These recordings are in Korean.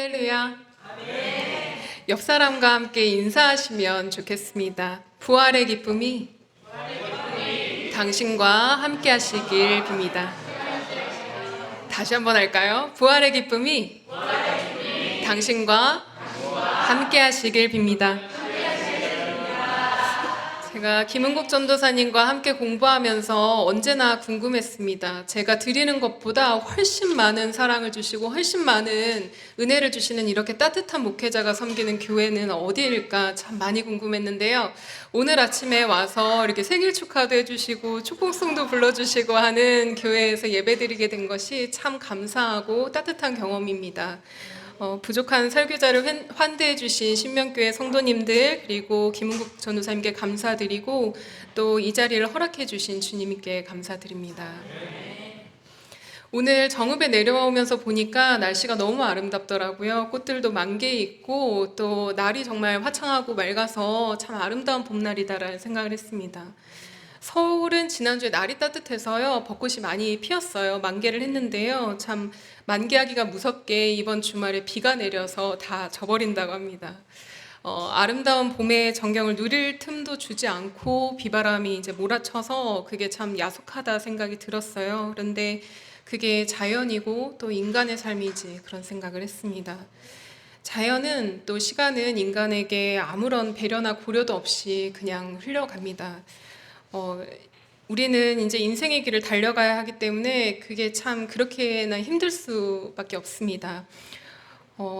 할렐루야. 옆 사람과 함께 인사하시면 좋겠습니다. 부활의 기쁨이 당신과 함께 하시길 빕니다. 다시 한번 할까요? 부활의 기쁨이 당신과 함께 하시길 빕니다. 제가 김은국 전도사님과 함께 공부하면서 언제나 궁금했습니다. 제가 드리는 것보다 훨씬 많은 사랑을 주시고 훨씬 많은 은혜를 주시는 이렇게 따뜻한 목회자가 섬기는 교회는 어디일까 참 많이 궁금했는데요. 오늘 아침에 와서 이렇게 생일 축하도 해주시고 축복송도 불러주시고 하는 교회에서 예배드리게 된 것이 참 감사하고 따뜻한 경험입니다. 부족한 설교자를 환대해 주신 신명교회 성도님들 그리고 김은국 전도사님께 감사드리고 또 이 자리를 허락해 주신 주님께 감사드립니다. 오늘 정읍에 내려오면서 보니까 날씨가 너무 아름답더라고요. 꽃들도 만개 있고 또 날이 정말 화창하고 맑아서 참 아름다운 봄날이다라는 생각을 했습니다. 서울은 지난주에 날이 따뜻해서요 벚꽃이 많이 피었어요. 만개를 했는데요, 참 만개하기가 무섭게 이번 주말에 비가 내려서 다 져버린다고 합니다. 아름다운 봄의 정경을 누릴 틈도 주지 않고 비바람이 이제 몰아쳐서 그게 참 야속하다 생각이 들었어요. 그런데 그게 자연이고 또 인간의 삶이지 그런 생각을 했습니다. 자연은 또 시간은 인간에게 아무런 배려나 고려도 없이 그냥 흘러갑니다. 우리는 이제 인생의 길을 달려가야 하기 때문에 그게 참 그렇게나 힘들 수밖에 없습니다.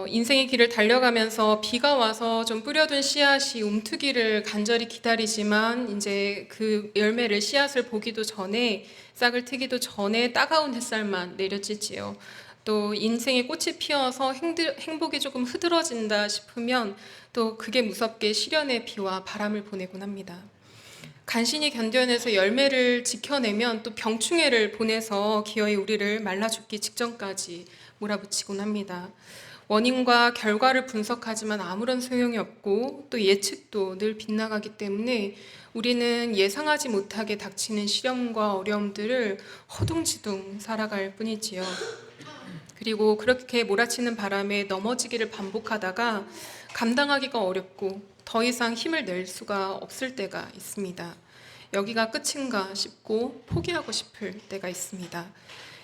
인생의 길을 달려가면서 비가 와서 좀 뿌려둔 씨앗이 움트기를 간절히 기다리지만 이제 그 열매를 씨앗을 보기도 전에 싹을 트기도 전에 따가운 햇살만 내려지지요. 또 인생의 꽃이 피어서 행복이 조금 흐드러진다 싶으면 또 그게 무섭게 시련의 비와 바람을 보내곤 합니다. 간신히 견뎌내서 열매를 지켜내면 또 병충해를 보내서 기어이 우리를 말라 죽기 직전까지 몰아붙이곤 합니다. 원인과 결과를 분석하지만 아무런 소용이 없고 또 예측도 늘 빗나가기 때문에 우리는 예상하지 못하게 닥치는 시련과 어려움들을 허둥지둥 살아갈 뿐이지요. 그리고 그렇게 몰아치는 바람에 넘어지기를 반복하다가 감당하기가 어렵고 더 이상 힘을 낼 수가 없을 때가 있습니다. 여기가 끝인가 싶고 포기하고 싶을 때가 있습니다.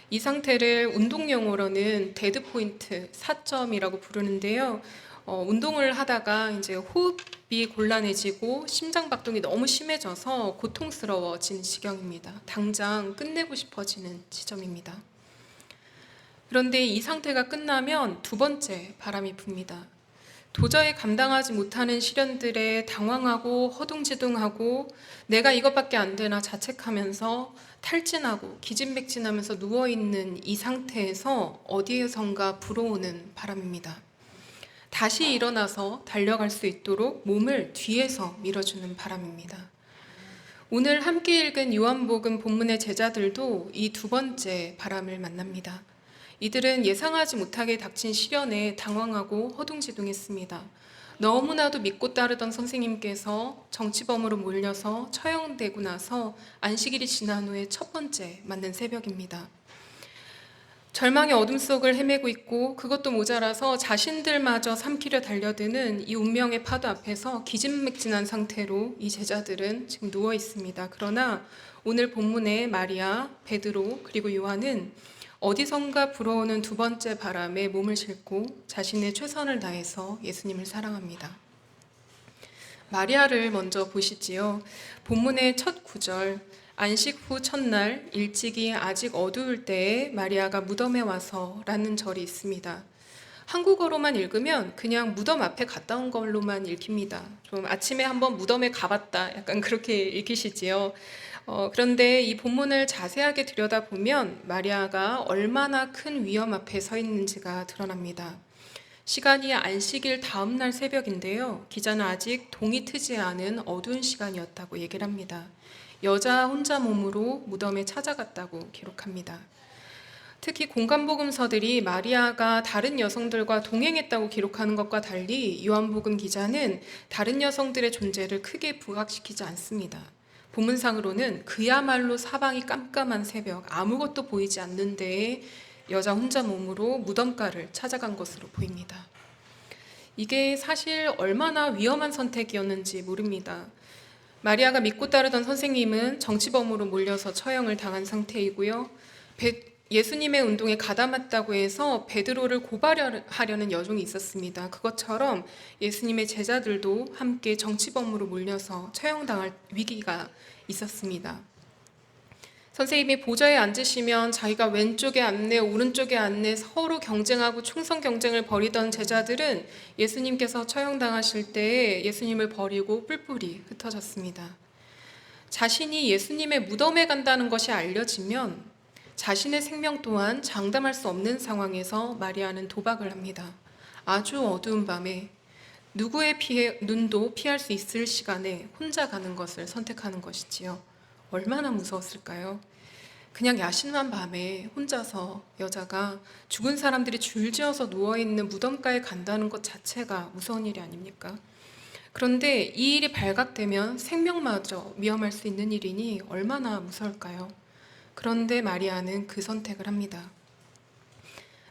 이 상태를 운동 용어로는 데드 포인트, 4점이라고 부르는데요. 운동을 하다가 이제 호흡이 곤란해지고 심장 박동이 너무 심해져서 고통스러워진 지경입니다. 당장 끝내고 싶어지는 지점입니다. 그런데 이 상태가 끝나면 두 번째 바람이 붑니다. 도저히 감당하지 못하는 시련들에 당황하고 허둥지둥하고 내가 이것밖에 안 되나 자책하면서 탈진하고 기진맥진하면서 누워있는 이 상태에서 어디에선가 불어오는 바람입니다. 다시 일어나서 달려갈 수 있도록 몸을 뒤에서 밀어주는 바람입니다. 오늘 함께 읽은 요한복음 본문의 제자들도 이 두 번째 바람을 만납니다. 이들은 예상하지 못하게 닥친 시련에 당황하고 허둥지둥했습니다. 너무나도 믿고 따르던 선생님께서 정치범으로 몰려서 처형되고 나서 안식일이 지난 후에 첫 번째 맞는 새벽입니다. 절망의 어둠 속을 헤매고 있고 그것도 모자라서 자신들마저 삼키려 달려드는 이 운명의 파도 앞에서 기진맥진한 상태로 이 제자들은 지금 누워 있습니다. 그러나 오늘 본문의 마리아, 베드로 그리고 요한은 어디선가 불어오는 두 번째 바람에 몸을 싣고 자신의 최선을 다해서 예수님을 사랑합니다. 마리아를 먼저 보시지요. 본문의 첫 구절, 안식 후 첫날 일찍이 아직 어두울 때에 마리아가 무덤에 와서 라는 절이 있습니다. 한국어로만 읽으면 그냥 무덤 앞에 갔다 온 걸로만 읽힙니다. 좀 아침에 한번 무덤에 가봤다 약간 그렇게 읽히시지요. 그런데 이 본문을 자세하게 들여다보면 마리아가 얼마나 큰 위험 앞에 서 있는지가 드러납니다. 시간이 안식일 다음 날 새벽인데요. 기자는 아직 동이 트지 않은 어두운 시간이었다고 얘기를 합니다. 여자 혼자 몸으로 무덤에 찾아갔다고 기록합니다. 특히 공간복음서들이 마리아가 다른 여성들과 동행했다고 기록하는 것과 달리 요한복음 기자는 다른 여성들의 존재를 크게 부각시키지 않습니다. 본문상으로는 그야말로 사방이 깜깜한 새벽, 아무것도 보이지 않는 데에 여자 혼자 몸으로 무덤가를 찾아간 것으로 보입니다. 이게 사실 얼마나 위험한 선택이었는지 모릅니다. 마리아가 믿고 따르던 선생님은 정치범으로 몰려서 처형을 당한 상태이고요. 예수님의 운동에 가담했다고 해서 베드로를 고발하려는 여종이 있었습니다. 그것처럼 예수님의 제자들도 함께 정치범으로 몰려서 처형당할 위기가 있었습니다. 선생님이 보좌에 앉으시면 자기가 왼쪽에 앉네, 오른쪽에 앉네 서로 경쟁하고 충성 경쟁을 벌이던 제자들은 예수님께서 처형당하실 때 예수님을 버리고 뿔뿔이 흩어졌습니다. 자신이 예수님의 무덤에 간다는 것이 알려지면 자신의 생명 또한 장담할 수 없는 상황에서 마리아는 도박을 합니다. 아주 어두운 밤에 누구의 눈도 피할 수 있을 시간에 혼자 가는 것을 선택하는 것이지요. 얼마나 무서웠을까요? 그냥 야심한 밤에 혼자서 여자가 죽은 사람들이 줄지어서 누워있는 무덤가에 간다는 것 자체가 무서운 일이 아닙니까? 그런데 이 일이 발각되면 생명마저 위험할 수 있는 일이니 얼마나 무서울까요? 그런데 마리아는 그 선택을 합니다.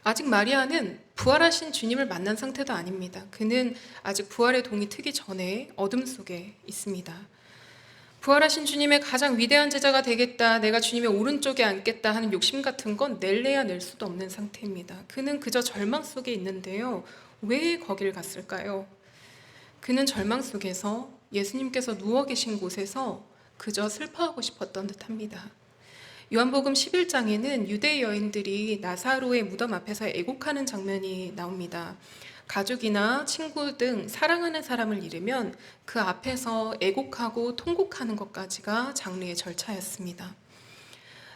아직 마리아는 부활하신 주님을 만난 상태도 아닙니다. 그는 아직 부활의 동이 트기 전에 어둠 속에 있습니다. 부활하신 주님의 가장 위대한 제자가 되겠다, 내가 주님의 오른쪽에 앉겠다 하는 욕심 같은 건 낼래야 낼 수도 없는 상태입니다. 그는 그저 절망 속에 있는데요. 왜 거기를 갔을까요? 그는 절망 속에서 예수님께서 누워 계신 곳에서 그저 슬퍼하고 싶었던 듯합니다. 요한복음 11장에는 유대 여인들이 나사로의 무덤 앞에서 애곡하는 장면이 나옵니다. 가족이나 친구 등 사랑하는 사람을 잃으면 그 앞에서 애곡하고 통곡하는 것까지가 장르의 절차였습니다.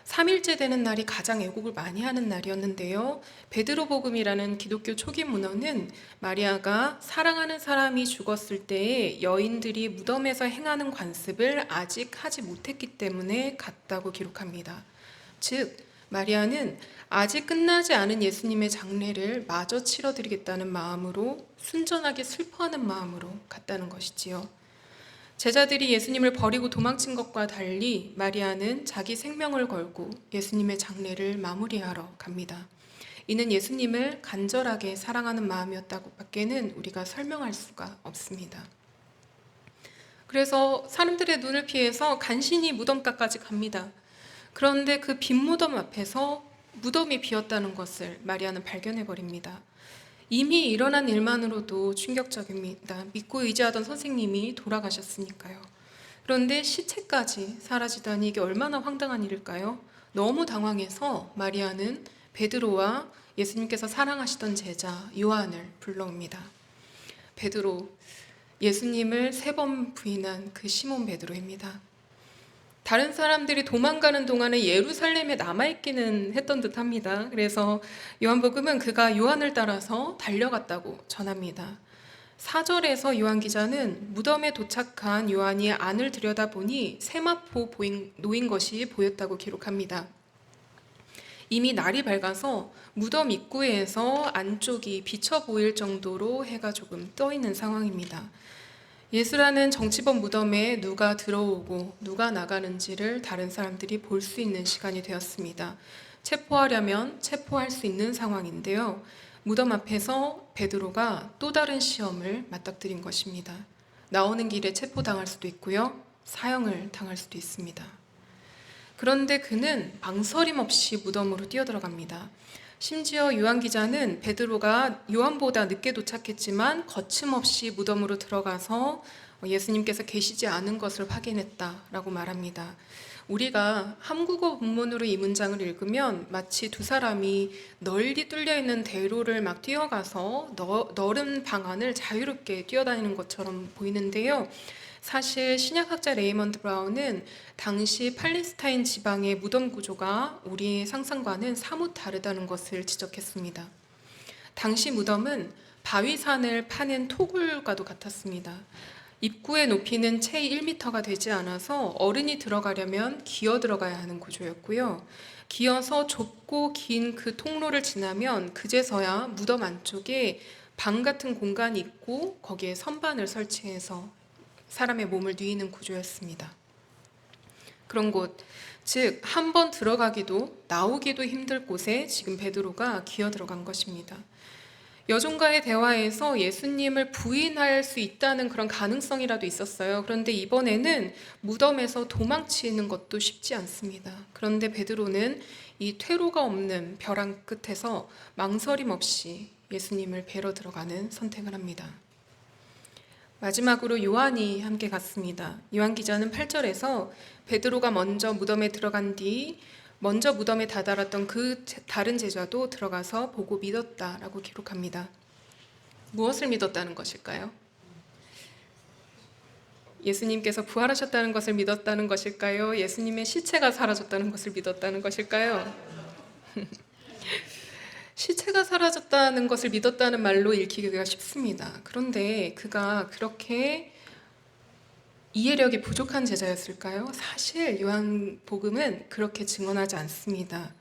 3일째 되는 날이 가장 애곡을 많이 하는 날이었는데요. 베드로복음이라는 기독교 초기 문헌은 마리아가 사랑하는 사람이 죽었을 때에 여인들이 무덤에서 행하는 관습을 아직 하지 못했기 때문에 갔다고 기록합니다. 즉, 마리아는 아직 끝나지 않은 예수님의 장례를 마저 치러드리겠다는 마음으로 순전하게 슬퍼하는 마음으로 갔다는 것이지요. 제자들이 예수님을 버리고 도망친 것과 달리 마리아는 자기 생명을 걸고 예수님의 장례를 마무리하러 갑니다. 이는 예수님을 간절하게 사랑하는 마음이었다고밖에는 우리가 설명할 수가 없습니다. 그래서 사람들의 눈을 피해서 간신히 무덤가까지 갑니다. 그런데 그 빈 무덤 앞에서 무덤이 비었다는 것을 마리아는 발견해버립니다. 이미 일어난 일만으로도 충격적입니다. 믿고 의지하던 선생님이 돌아가셨으니까요. 그런데 시체까지 사라지다니 이게 얼마나 황당한 일일까요? 너무 당황해서 마리아는 베드로와 예수님께서 사랑하시던 제자 요한을 불러옵니다. 베드로, 예수님을 3번 부인한 그 시몬 베드로입니다. 다른 사람들이 도망가는 동안에 예루살렘에 남아있기는 했던 듯합니다. 그래서 요한복음은 그가 요한을 따라서 달려갔다고 전합니다. 4절에서 요한 기자는 무덤에 도착한 요한이 안을 들여다보니 세마포 놓인 것이 보였다고 기록합니다. 이미 날이 밝아서 무덤 입구에서 안쪽이 비쳐 보일 정도로 해가 조금 떠 있는 상황입니다. 예수라는 정치범 무덤에 누가 들어오고 누가 나가는지를 다른 사람들이 볼 수 있는 시간이 되었습니다. 체포하려면 체포할 수 있는 상황인데요. 무덤 앞에서 베드로가 또 다른 시험을 맞닥뜨린 것입니다. 나오는 길에 체포당할 수도 있고요. 사형을 당할 수도 있습니다. 그런데 그는 망설임 없이 무덤으로 뛰어들어갑니다. 심지어 요한 기자는 베드로가 요한보다 늦게 도착했지만 거침없이 무덤으로 들어가서 예수님께서 계시지 않은 것을 확인했다라고 말합니다. 우리가 한국어 본문으로 이 문장을 읽으면 마치 두 사람이 널리 뚫려 있는 대로를 막 뛰어가서 넓은 방 안을 자유롭게 뛰어다니는 것처럼 보이는데요. 사실 신약학자 레이먼드 브라운은 당시 팔레스타인 지방의 무덤 구조가 우리의 상상과는 사뭇 다르다는 것을 지적했습니다. 당시 무덤은 바위산을 파낸 토굴과도 같았습니다. 입구의 높이는 채 1m가 되지 않아서 어른이 들어가려면 기어 들어가야 하는 구조였고요. 기어서 좁고 긴 그 통로를 지나면 그제서야 무덤 안쪽에 방 같은 공간이 있고 거기에 선반을 설치해서 사람의 몸을 뉘는 구조였습니다. 그런 곳, 즉, 한 번 들어가기도 나오기도 힘들 곳에 지금 베드로가 기어 들어간 것입니다. 여종과의 대화에서 예수님을 부인할 수 있다는 그런 가능성이라도 있었어요. 그런데 이번에는 무덤에서 도망치는 것도 쉽지 않습니다. 그런데 베드로는 이 퇴로가 없는 벼랑 끝에서 망설임 없이 예수님을 뵈러 들어가는 선택을 합니다. 마지막으로 요한이 함께 갔습니다. 요한 기자는 8절에서 베드로가 먼저 무덤에 들어간 뒤 먼저 무덤에 다다랐던 그 다른 제자도 들어가서 보고 믿었다라고 기록합니다. 무엇을 믿었다는 것일까요? 예수님께서 부활하셨다는 것을 믿었다는 것일까요? 예수님의 시체가 사라졌다는 것을 믿었다는 것일까요? 시체가 사라졌다는 것을 믿었다는 말로 읽히기가 쉽습니다. 그런데 그가 그렇게 이해력이 부족한 제자였을까요? 사실 요한복음은 그렇게 증언하지 않습니다.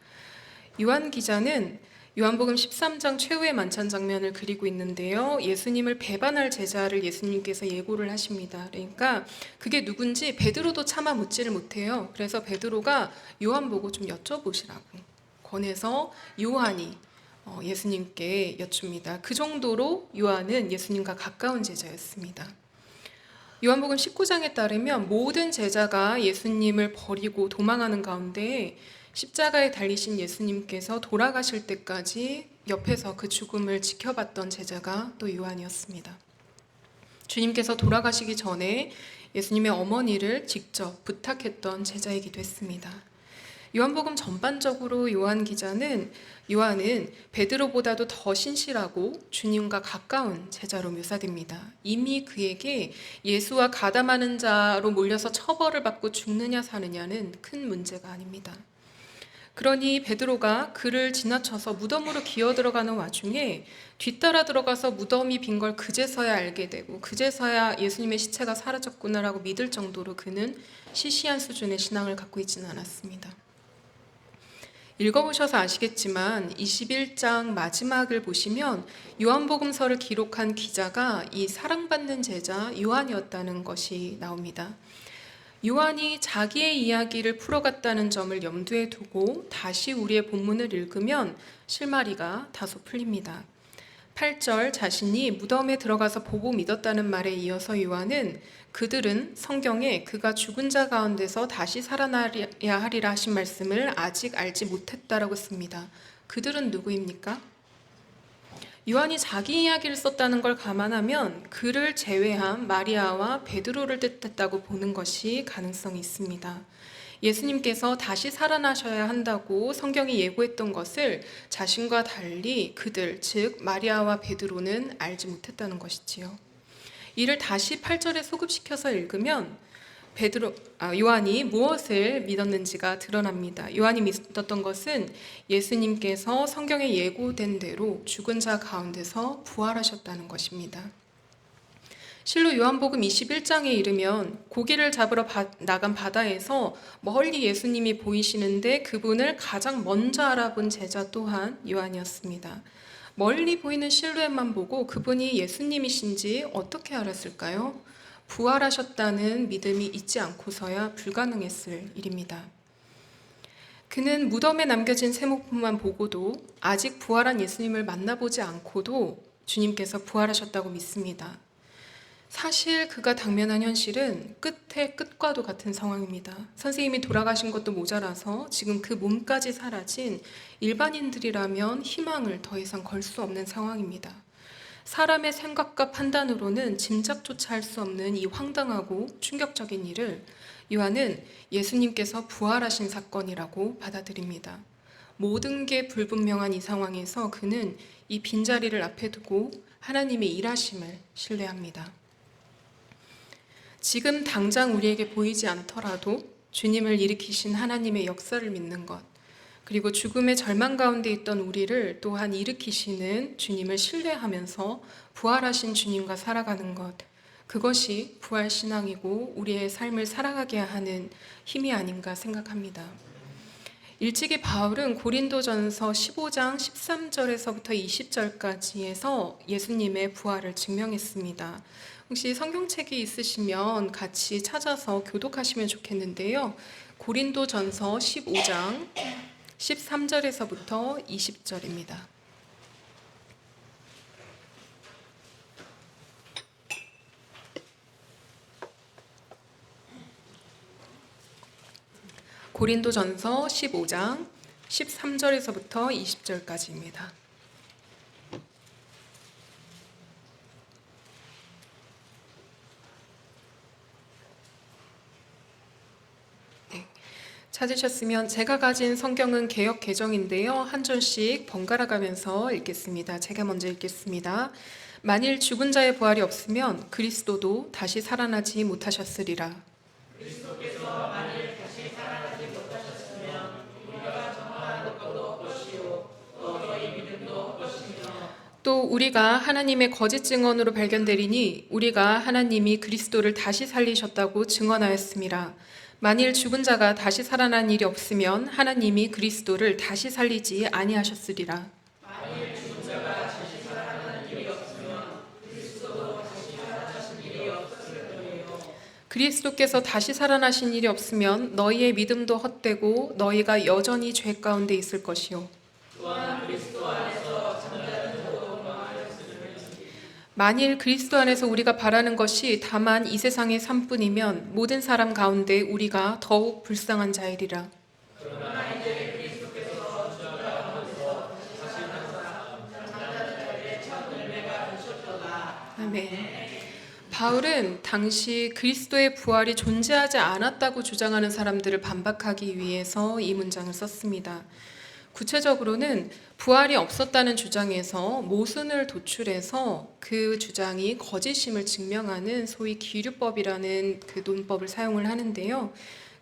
요한 기자는 요한복음 13장 최후의 만찬 장면을 그리고 있는데요. 예수님을 배반할 제자를 예수님께서 예고를 하십니다. 그러니까 그게 누군지 베드로도 차마 묻지를 못해요. 그래서 베드로가 요한 보고 좀 여쭤보시라고 권해서 요한이 예수님께 여쭙니다. 그 정도로 요한은 예수님과 가까운 제자였습니다. 요한복음 19장에 따르면 모든 제자가 예수님을 버리고 도망하는 가운데 십자가에 달리신 예수님께서 돌아가실 때까지 옆에서 그 죽음을 지켜봤던 제자가 또 요한이었습니다. 주님께서 돌아가시기 전에 예수님의 어머니를 직접 부탁했던 제자이기도 했습니다. 요한복음 전반적으로 요한은 베드로보다도 더 신실하고 주님과 가까운 제자로 묘사됩니다. 이미 그에게 예수와 가담하는 자로 몰려서 처벌을 받고 죽느냐 사느냐는 큰 문제가 아닙니다. 그러니 베드로가 그를 지나쳐서 무덤으로 기어 들어가는 와중에 뒤따라 들어가서 무덤이 빈 걸 그제서야 알게 되고 그제서야 예수님의 시체가 사라졌구나라고 믿을 정도로 그는 시시한 수준의 신앙을 갖고 있지는 않았습니다. 읽어보셔서 아시겠지만 21장 마지막을 보시면 요한복음서를 기록한 기자가 이 사랑받는 제자 요한이었다는 것이 나옵니다. 요한이 자기의 이야기를 풀어갔다는 점을 염두에 두고 다시 우리의 본문을 읽으면 실마리가 다소 풀립니다. 8절 자신이 무덤에 들어가서 보고 믿었다는 말에 이어서 요한은 그들은 성경에 그가 죽은 자 가운데서 다시 살아나야 하리라 하신 말씀을 아직 알지 못했다라고 씁니다. 그들은 누구입니까? 요한이 자기 이야기를 썼다는 걸 감안하면 그를 제외한 마리아와 베드로를 뜻했다고 보는 것이 가능성이 있습니다. 예수님께서 다시 살아나셔야 한다고 성경이 예고했던 것을 자신과 달리 그들, 즉 마리아와 베드로는 알지 못했다는 것이지요. 이를 다시 8절에 소급시켜서 읽으면 요한이 무엇을 믿었는지가 드러납니다. 요한이 믿었던 것은 예수님께서 성경에 예고된 대로 죽은 자 가운데서 부활하셨다는 것입니다. 실로 요한복음 21장에 이르면 고기를 잡으러 나간 바다에서 멀리 예수님이 보이시는데 그분을 가장 먼저 알아본 제자 또한 요한이었습니다. 멀리 보이는 실루엣만 보고 그분이 예수님이신지 어떻게 알았을까요? 부활하셨다는 믿음이 있지 않고서야 불가능했을 일입니다. 그는 무덤에 남겨진 세모품만 보고도 아직 부활한 예수님을 만나보지 않고도 주님께서 부활하셨다고 믿습니다. 사실 그가 당면한 현실은 끝의 끝과도 같은 상황입니다. 선생님이 돌아가신 것도 모자라서 지금 그 몸까지 사라진 일반인들이라면 희망을 더 이상 걸 수 없는 상황입니다. 사람의 생각과 판단으로는 짐작조차 할 수 없는 이 황당하고 충격적인 일을 요한은 예수님께서 부활하신 사건이라고 받아들입니다. 모든 게 불분명한 이 상황에서 그는 이 빈자리를 앞에 두고 하나님의 일하심을 신뢰합니다. 지금 당장 우리에게 보이지 않더라도 주님을 일으키신 하나님의 역사를 믿는 것, 그리고 죽음의 절망 가운데 있던 우리를 또한 일으키시는 주님을 신뢰하면서 부활하신 주님과 살아가는 것, 그것이 부활신앙이고 우리의 삶을 살아가게 하는 힘이 아닌가 생각합니다. 일찍이 바울은 고린도전서 15장 13절에서부터 20절까지에서 예수님의 부활을 증명했습니다. 혹시 성경책이 있으시면 같이 찾아서 교독하시면 좋겠는데요. 고린도전서 15장 13절에서부터 20절입니다. 고린도전서 15장 13절에서부터 20절까지입니다. 찾으셨으면 제가 가진 성경은 개역 개정인데요. 한 절씩 번갈아 가면서 읽겠습니다. 제가 먼저 읽겠습니다. 만일 죽은 자의 부활이 없으면 그리스도도 다시 살아나지 못하셨으리라. 그리스도께서 만일 다시 살아나지 못하셨으면 우리가 전파하는 것도 헛것이요 또 너희 믿음도 헛것이며 또 우리가 하나님의 거짓 증언으로 발견되리니 우리가 하나님이 그리스도를 다시 살리셨다고 증언하였음이라. 만일 죽은 자가 다시 살아난 일이 없으면 하나님이 그리스도를 다시 살리지 아니하셨으리라. 만일 죽은 자가 다시 살아난 일이 없으면 그리스도도 다시 살아나신 일이 없을 거예요. 그리스도께서 다시 살아나신 일이 없으면 너희의 믿음도 헛되고 너희가 여전히 죄 가운데 있을 것이요. 또한 그리스도 안에서 잠자는 자도 망하였으니 만일 그리스도 안에서 우리가 바라는 것이 다만 이 세상의 삶뿐이면 모든 사람 가운데 우리가 더욱 불쌍한 자이리라. 그러나 이제 그리스도께서 죽은 자 가운데서 다시 살아나사 잠자는 자들의 첫 열매가 되셨도다. 아멘. 바울은 당시 그리스도의 부활이 존재하지 않았다고 주장하는 사람들을 반박하기 위해서 이 문장을 썼습니다. 구체적으로는 부활이 없었다는 주장에서 모순을 도출해서 그 주장이 거짓임을 증명하는 소위 기류법이라는 그 논법을 사용을 하는데요.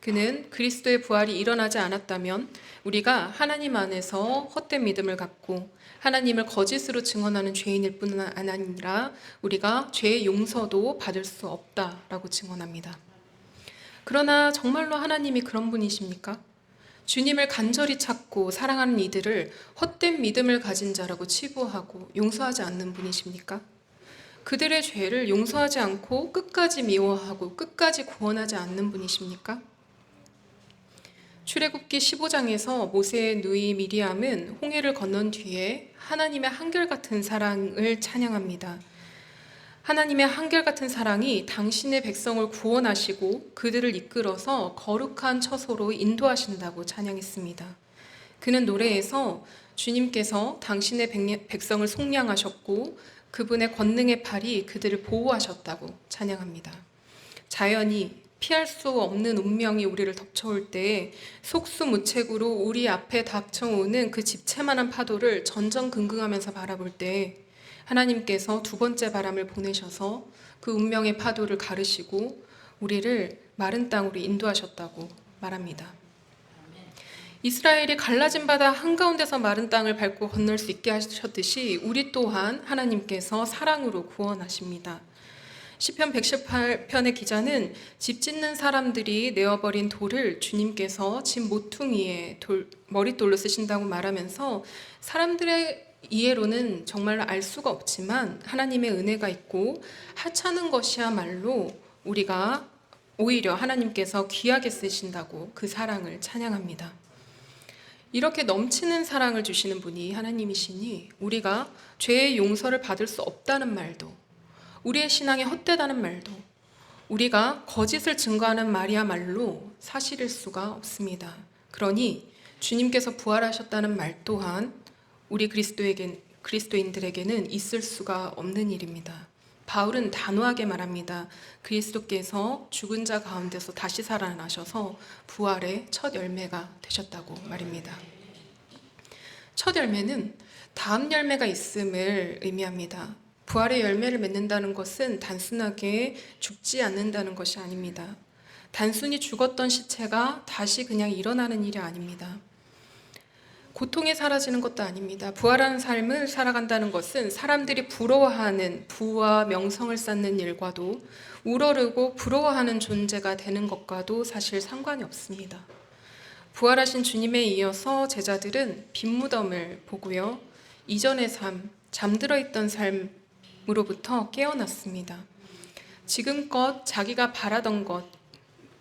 그는 그리스도의 부활이 일어나지 않았다면 우리가 하나님 안에서 헛된 믿음을 갖고 하나님을 거짓으로 증언하는 죄인일 뿐 아니라 우리가 죄의 용서도 받을 수 없다라고 증언합니다. 그러나 정말로 하나님이 그런 분이십니까? 주님을 간절히 찾고 사랑하는 이들을 헛된 믿음을 가진 자라고 치부하고 용서하지 않는 분이십니까? 그들의 죄를 용서하지 않고 끝까지 미워하고 끝까지 구원하지 않는 분이십니까? 출애굽기 15장에서 모세의 누이 미리암은 홍해를 건넌 뒤에 하나님의 한결같은 사랑을 찬양합니다. 하나님의 한결같은 사랑이 당신의 백성을 구원하시고 그들을 이끌어서 거룩한 처소로 인도하신다고 찬양했습니다. 그는 노래에서 주님께서 당신의 백성을 속량하셨고 그분의 권능의 팔이 그들을 보호하셨다고 찬양합니다. 자연이 피할 수 없는 운명이 우리를 덮쳐올 때 속수무책으로 우리 앞에 닥쳐오는 그 집채만한 파도를 전전긍긍하면서 바라볼 때 하나님께서 두 번째 바람을 보내셔서 그 운명의 파도를 가르시고 우리를 마른 땅으로 인도하셨다고 말합니다. 이스라엘이 갈라진 바다 한가운데서 마른 땅을 밟고 건널 수 있게 하셨듯이 우리 또한 하나님께서 사랑으로 구원하십니다. 시편 118편의 기자는 집 짓는 사람들이 내어버린 돌을 주님께서 집 모퉁이에 머릿돌로 쓰신다고 말하면서 사람들의 이해로는 정말 알 수가 없지만 하나님의 은혜가 있고 하찮은 것이야말로 우리가 오히려 하나님께서 귀하게 쓰신다고 그 사랑을 찬양합니다. 이렇게 넘치는 사랑을 주시는 분이 하나님이시니 우리가 죄의 용서를 받을 수 없다는 말도 우리의 신앙이 헛되다는 말도 우리가 거짓을 증거하는 말이야말로 사실일 수가 없습니다. 그러니 주님께서 부활하셨다는 말 또한 우리 그리스도인들에게는 있을 수가 없는 일입니다. 바울은 단호하게 말합니다. 그리스도께서 죽은 자 가운데서 다시 살아나셔서 부활의 첫 열매가 되셨다고 말입니다. 첫 열매는 다음 열매가 있음을 의미합니다. 부활의 열매를 맺는다는 것은 단순하게 죽지 않는다는 것이 아닙니다. 단순히 죽었던 시체가 다시 그냥 일어나는 일이 아닙니다. 고통이 사라지는 것도 아닙니다. 부활한 삶을 살아간다는 것은 사람들이 부러워하는 부와 명성을 쌓는 일과도 우러르고 부러워하는 존재가 되는 것과도 사실 상관이 없습니다. 부활하신 주님에 이어서 제자들은 빈무덤을 보고요. 이전의 삶, 잠들어 있던 삶으로부터 깨어났습니다. 지금껏 자기가 바라던 것,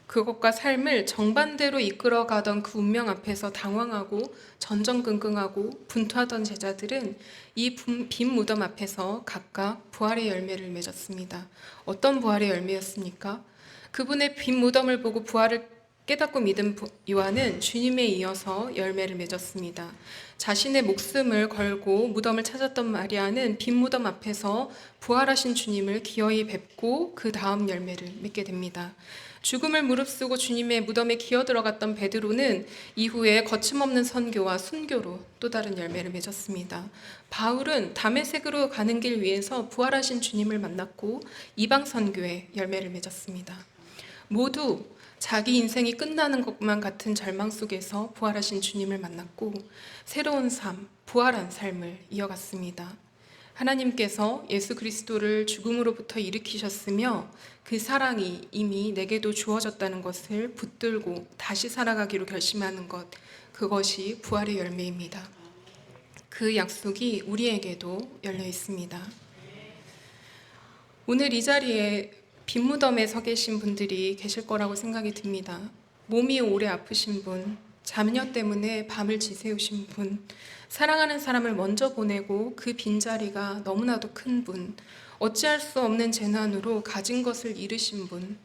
그것과 삶을 정반대로 이끌어가던 그 운명 앞에서 당황하고 전전긍긍하고 분투하던 제자들은 이 빈 무덤 앞에서 각각 부활의 열매를 맺었습니다. 어떤 부활의 열매였습니까? 그분의 빈 무덤을 보고 부활을 깨닫고 믿은 요한은 주님에 이어서 열매를 맺었습니다. 자신의 목숨을 걸고 무덤을 찾았던 마리아는 빈 무덤 앞에서 부활하신 주님을 기어이 뵙고 그 다음 열매를 맺게 됩니다. 죽음을 무릅쓰고 주님의 무덤에 기어 들어갔던 베드로는 이후에 거침없는 선교와 순교로 또 다른 열매를 맺었습니다. 바울은 다메섹으로 가는 길 위에서 부활하신 주님을 만났고 이방 선교에 열매를 맺었습니다. 모두 자기 인생이 끝나는 것만 같은 절망 속에서 부활하신 주님을 만났고 새로운 삶, 부활한 삶을 이어갔습니다. 하나님께서 예수 그리스도를 죽음으로부터 일으키셨으며 그 사랑이 이미 내게도 주어졌다는 것을 붙들고 다시 살아가기로 결심하는 것, 그것이 부활의 열매입니다. 그 약속이 우리에게도 열려 있습니다. 오늘 이 자리에 빈 무덤에 서 계신 분들이 계실 거라고 생각이 듭니다. 몸이 오래 아프신 분, 잠녀 때문에 밤을 지새우신 분, 사랑하는 사람을 먼저 보내고 그 빈자리가 너무나도 큰 분, 어찌할 수 없는 재난으로 가진 것을 잃으신 분,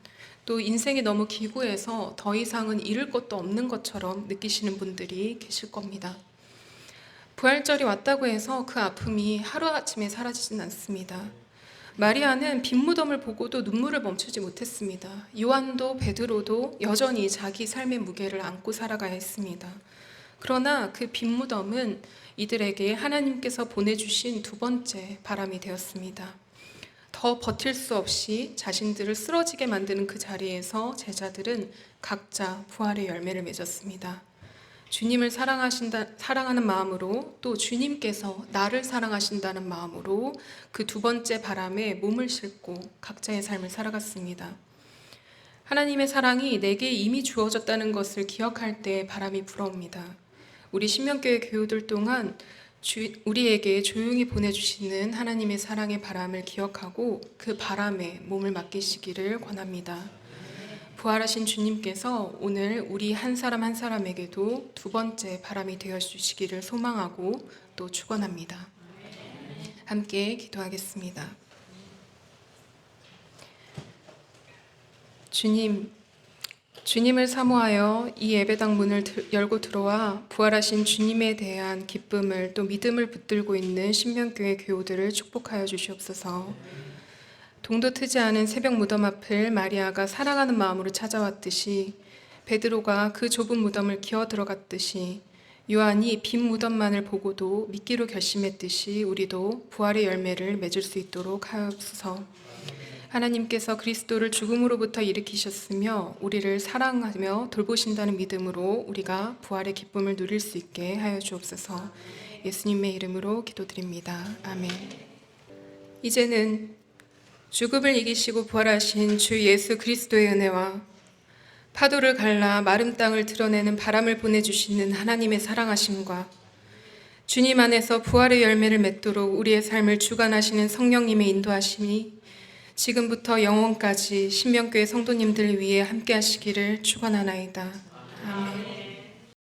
또 인생이 너무 기구해서 더 이상은 잃을 것도 없는 것처럼 느끼시는 분들이 계실 겁니다. 부활절이 왔다고 해서 그 아픔이 하루아침에 사라지진 않습니다. 마리아는 빈 무덤을 보고도 눈물을 멈추지 못했습니다. 요한도 베드로도 여전히 자기 삶의 무게를 안고 살아가야 했습니다. 그러나 그 빈 무덤은 이들에게 하나님께서 보내주신 두 번째 바람이 되었습니다. 더 버틸 수 없이 자신들을 쓰러지게 만드는 그 자리에서 제자들은 각자 부활의 열매를 맺었습니다. 주님을 사랑하는 마음으로 또 주님께서 나를 사랑하신다는 마음으로 그 두 번째 바람에 몸을 싣고 각자의 삶을 살아갔습니다. 하나님의 사랑이 내게 이미 주어졌다는 것을 기억할 때 바람이 불어옵니다. 우리 신명교회 교우들 동안 우리에게 조용히 보내주시는 하나님의 사랑의 바람을 기억하고 그 바람에 몸을 맡기시기를 권합니다. 부활하신 주님께서 오늘 우리 한 사람 한 사람에게도 두 번째 바람이 되어 주시기를 소망하고 또 축원합니다. 함께 기도하겠습니다. 주님을 사모하여 이 예배당 문을 열고 들어와 부활하신 주님에 대한 기쁨을 또 믿음을 붙들고 있는 신명교회 교우들을 축복하여 주시옵소서. 동도 트지 않은 새벽 무덤 앞을 마리아가 사랑하는 마음으로 찾아왔듯이 베드로가 그 좁은 무덤을 기어 들어갔듯이 요한이 빈 무덤만을 보고도 믿기로 결심했듯이 우리도 부활의 열매를 맺을 수 있도록 하옵소서. 하나님께서 그리스도를 죽음으로부터 일으키셨으며 우리를 사랑하며 돌보신다는 믿음으로 우리가 부활의 기쁨을 누릴 수 있게 하여 주옵소서. 예수님의 이름으로 기도드립니다. 아멘. 이제는 죽음을 이기시고 부활하신 주 예수 그리스도의 은혜와 파도를 갈라 마른 땅을 드러내는 바람을 보내주시는 하나님의 사랑하심과 주님 안에서 부활의 열매를 맺도록 우리의 삶을 주관하시는 성령님의 인도하심이 지금부터 영원까지 신명교회 성도님들 위해 함께 하시기를 축원하나이다. 아멘.